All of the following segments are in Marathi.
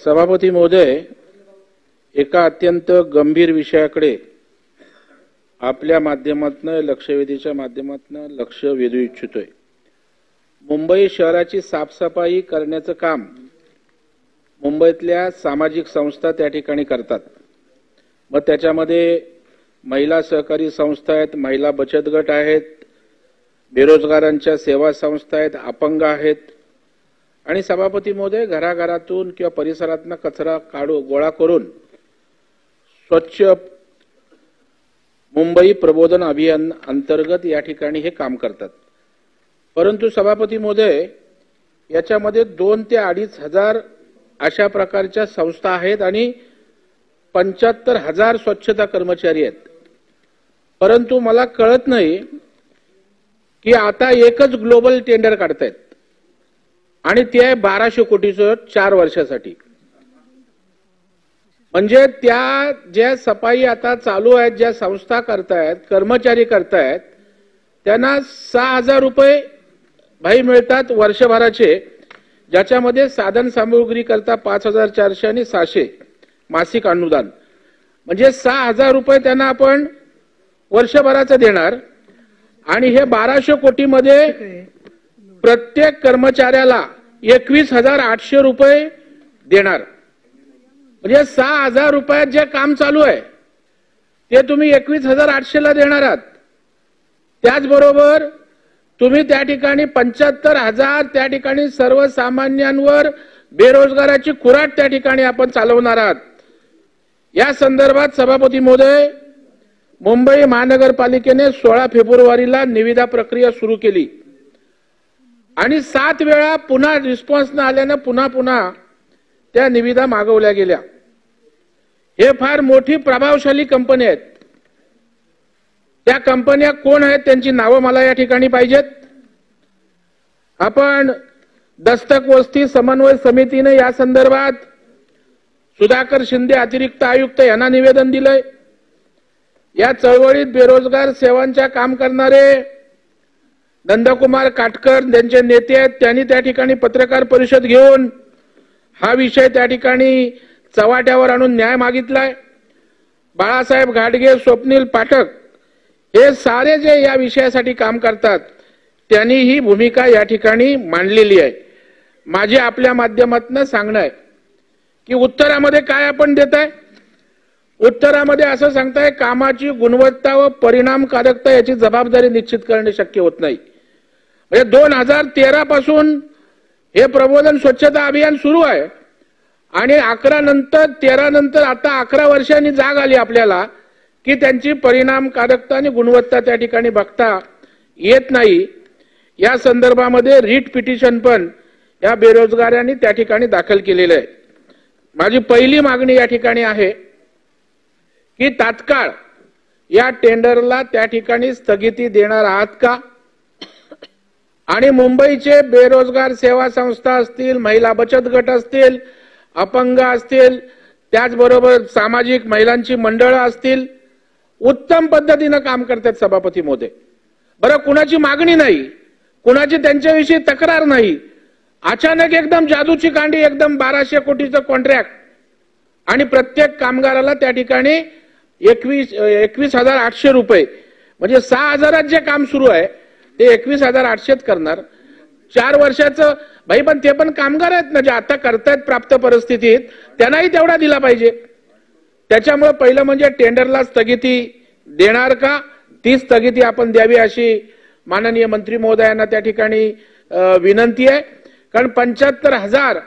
सभापती महोदय, एका अत्यंत गंभीर विषयाकडे आपल्या माध्यमातून लक्षवेधीच्या माध्यमातून लक्ष वेधू इच्छितोय। मुंबई शहराची साफसफाई करण्याचं काम मुंबईतल्या सामाजिक संस्था त्या ठिकाणी करतात। मग त्याच्यामध्ये महिला सहकारी संस्था आहेत, महिला बचत गट आहेत, बेरोजगारांच्या सेवा संस्था आहेत, अपंग आहेत आणि सभापती महोदय घराघरातून किंवा परिसरातून कचरा गोळा करून स्वच्छ मुंबई प्रबोधन अभियान अंतर्गत या ठिकाणी हे काम करतात। परंतु सभापती महोदय, याच्यामध्ये 2 ते 2.5 हजार अशा प्रकारच्या संस्था आहेत आणि 75,000 स्वच्छता कर्मचारी आहेत। परंतु मला कळत नाही की आता एकच ग्लोबल टेंडर काढतायत आणि ते आहे 1200 कोटीचं 4 वर्षासाठी। म्हणजे त्या ज्या सफाई आता चालू आहेत, ज्या संस्था करतायत, कर्मचारी करतायत, त्यांना 6,000 रुपये भाई मिळतात वर्षभराचे, ज्याच्यामध्ये साधन सामुग्री करता 5,400 आणि 600 मासिक अनुदान, म्हणजे 6,000 रुपये त्यांना आपण वर्षभराचं देणार आणि हे 1200 कोटीमध्ये प्रत्येक कर्मचाऱ्याला 21,800 रुपये देणार। म्हणजे 6,000 रुपयात जे काम चालू आहे ते तुम्ही 21,800 ला देणार आहात। त्याचबरोबर तुम्ही त्या ठिकाणी 75,000 त्या ठिकाणी सर्वसामान्यांवर बेरोजगाराची कुऱ्हाड त्या ठिकाणी आपण चालवणार आहात। या संदर्भात सभापती महोदय, मुंबई महानगरपालिकेने 16 फेब्रुवारीला निविदा प्रक्रिया सुरू केली आणि 7 वेळा पुन्हा रिस्पॉन्स न आल्याने पुन्हा त्या निविदा मागवल्या गेल्या। हे फार मोठी प्रभावशाली कंपनी आहेत। त्या कंपन्या कोण आहेत त्यांची नावं मला या ठिकाणी पाहिजेत। आपण दस्तक वस्ती समन्वय समितीने या संदर्भात सुधाकर शिंदे अतिरिक्त आयुक्त यांना निवेदन दिलंय। या चळवळीत बेरोजगार सेवांच्या काम करणारे नंदकुमार काटकर त्यांचे नेते आहेत, त्यांनी त्या ठिकाणी पत्रकार परिषद घेऊन हा विषय त्या ठिकाणी चव्हाट्यावर आणून न्याय मागितलाय। बाळासाहेब घाटगे, स्वप्नील पाठक हे सारे जे या विषयासाठी काम करतात त्यांनी ही भूमिका या ठिकाणी मांडलेली आहे। माझे आपल्या माध्यमातून सांगणं आहे की उत्तरामध्ये काय आपण देताय, उत्तरामध्ये असं सांगताय कामाची गुणवत्ता व परिणामकारकता याची जबाबदारी निश्चित करणे शक्य होत नाही। म्हणजे 2013 पासून हे प्रबोधन स्वच्छता अभियान सुरू आहे आणि 11 नंतर 13 नंतर आता 11 वर्षांनी जाग आली आपल्याला की त्यांची परिणामकारकता आणि गुणवत्ता त्या ठिकाणी बघता येत नाही। या संदर्भामध्ये रीट पिटिशन पण या बेरोजगारांनी त्या ठिकाणी दाखल केलेलं आहे। माझी पहिली मागणी या ठिकाणी आहे की तात्काळ या टेंडरला त्या ठिकाणी स्थगिती देणार आहात का आणि मुंबईचे बेरोजगार सेवा संस्था असतील, महिला बचत गट असतील, अपंग असतील, त्याचबरोबर सामाजिक महिलांची मंडळं असतील, उत्तम पद्धतीने काम करतात सभापती महोदय। बरं, कुणाची मागणी नाही, कुणाची त्यांच्याविषयी तक्रार नाही, अचानक एकदम जादूची कांडी, एकदम 1200 कोटीचं कॉन्ट्रॅक्ट आणि प्रत्येक कामगाराला त्या ठिकाणी 21,800 रुपये, म्हणजे 6,000 जे काम सुरू आहे ते 21,800 करणार 4 वर्षाचं। भाई पण ते पण कामगार आहेत ना, जे आता करतायत प्राप्त परिस्थितीत, त्यांनाही तेवढा दिला पाहिजे। त्याच्यामुळे पहिलं म्हणजे टेंडरला स्थगिती देणार का, ती स्थगिती आपण द्यावी अशी माननीय मंत्री महोदयांना त्या ठिकाणी विनंती आहे। कारण 75,000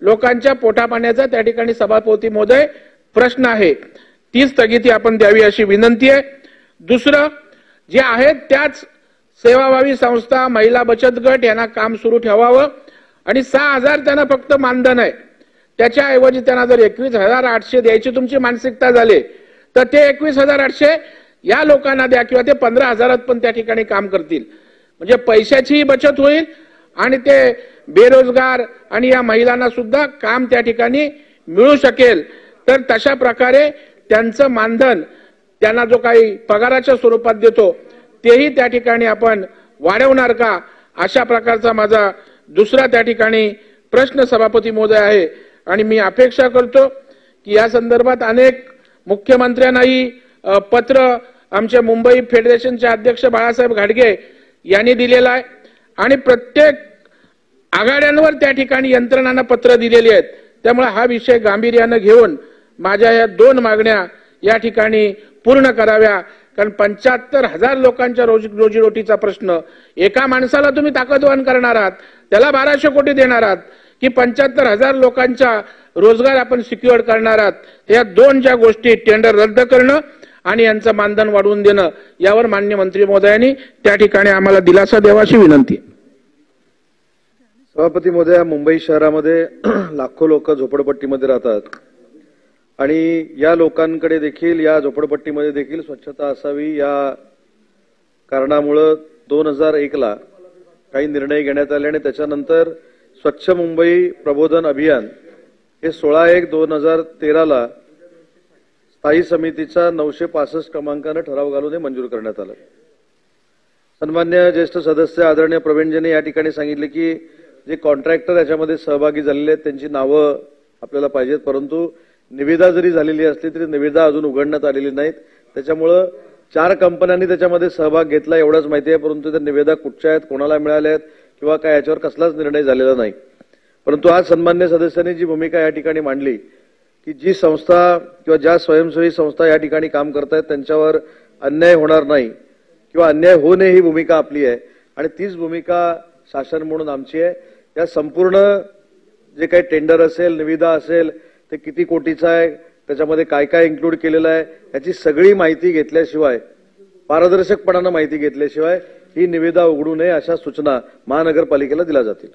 लोकांच्या पोटापाण्याचा त्या ठिकाणी सभापती महोदय प्रश्न आहे, ती स्थगिती आपण द्यावी अशी विनंती आहे। दुसरं जे आहेत त्याच सेवाभावी संस्था, महिला बचत गट यांना काम सुरू ठेवावं आणि 6,000 त्यांना फक्त मानधन आहे, त्याच्याऐवजी त्यांना जर 21,800 द्यायची तुमची मानसिकता झाली तर ते 21,800 या लोकांना द्या किंवा ते 15,000 पण त्या ठिकाणी काम करतील। म्हणजे पैशाचीही बचत होईल आणि ते बेरोजगार आणि या महिलांना सुद्धा काम त्या ठिकाणी मिळू शकेल। तर तशा प्रकारे त्यांचं मानधन त्यांना जो काही पगाराच्या स्वरूपात देतो तेही त्या ठिकाणी आपण वाढवणार का, अशा प्रकारचा माझा दुसरा त्या ठिकाणी प्रश्न सभापती महोदय आहे आणि मी अपेक्षा करतो की या संदर्भात अनेक मुख्यमंत्र्यांनाही पत्र आमच्या मुंबई फेडरेशनचे अध्यक्ष बाळासाहेब घाडगे यांनी दिलेलं आहे आणि प्रत्येक आघाड्यांवर त्या ठिकाणी यंत्रणांना पत्र दिलेली आहेत. त्यामुळे हा विषय गांभीर्याने घेऊन माझ्या या 2 मागण्या या ठिकाणी पूर्ण कराव्या. कारण 75,000 लोकांच्या रोजीरोटीचा प्रश्न, एका माणसाला तुम्ही ताकदवान करणार आहात, त्याला 1200 कोटी देणार आहात की 75,000 लोकांचा रोजगार आपण सिक्युअर करणार आहात. या 2 ज्या गोष्टी, टेंडर रद्द करणं आणि यांचं मानधन वाढवून देणं, यावर माननीय मंत्री महोदयांनी त्या ठिकाणी आम्हाला दिलासा द्यावाशी विनंती. सभापती महोदया, मुंबई शहरामध्ये लाखो लोक झोपडपट्टीमध्ये राहतात आणि या लोकांकडे देखील, या झोपडपट्टीमध्ये देखील स्वच्छता असावी या कारणामुळे 2001ला काही निर्णय घेण्यात आले आणि त्याच्यानंतर स्वच्छ मुंबई प्रबोधन अभियान हे 16/1/2013ला स्थायी समितीचा 965 क्रमांकाने ठराव घालून हे मंजूर करण्यात आलं. सन्मान्य ज्येष्ठ सदस्य आदरणीय प्रवीणजींनी या ठिकाणी सांगितले की जे कॉन्ट्रॅक्टर याच्यामध्ये सहभागी झालेले आहेत त्यांची नावं आपल्याला पाहिजेत, परंतु निविदा जरी झालेली असली तरी निविदा अजून उघडण्यात आलेली नाहीत. त्याच्यामुळे 4 कंपन्यांनी त्याच्यामध्ये सहभाग घेतला एवढंच माहिती आहे, परंतु त्या निविदा कुठच्या आहेत, कोणाला मिळाल्या आहेत किंवा काय याच्यावर कसलाच निर्णय झालेला नाही. परंतु आज सन्मान्य सदस्यांनी जी भूमिका या ठिकाणी मांडली की जी संस्था किंवा ज्या स्वयंसेवी संस्था या ठिकाणी काम करतायत त्यांच्यावर अन्याय होणार नाही किंवा अन्याय होऊ नये ही भूमिका आपली आहे आणि तीच भूमिका शासन म्हणून आमची आहे. या संपूर्ण जे काही टेंडर असेल, निविदा असेल, ते किती कोटीचा आहे, त्याच्यामध्ये काय काय इन्क्लूड केलेलं आहे, याची सगळी माहिती घेतल्याशिवाय, पारदर्शकपणाने माहिती घेतल्याशिवाय ही निविदा उघडू नये अशा सूचना महानगरपालिकेला दिल्या जातील.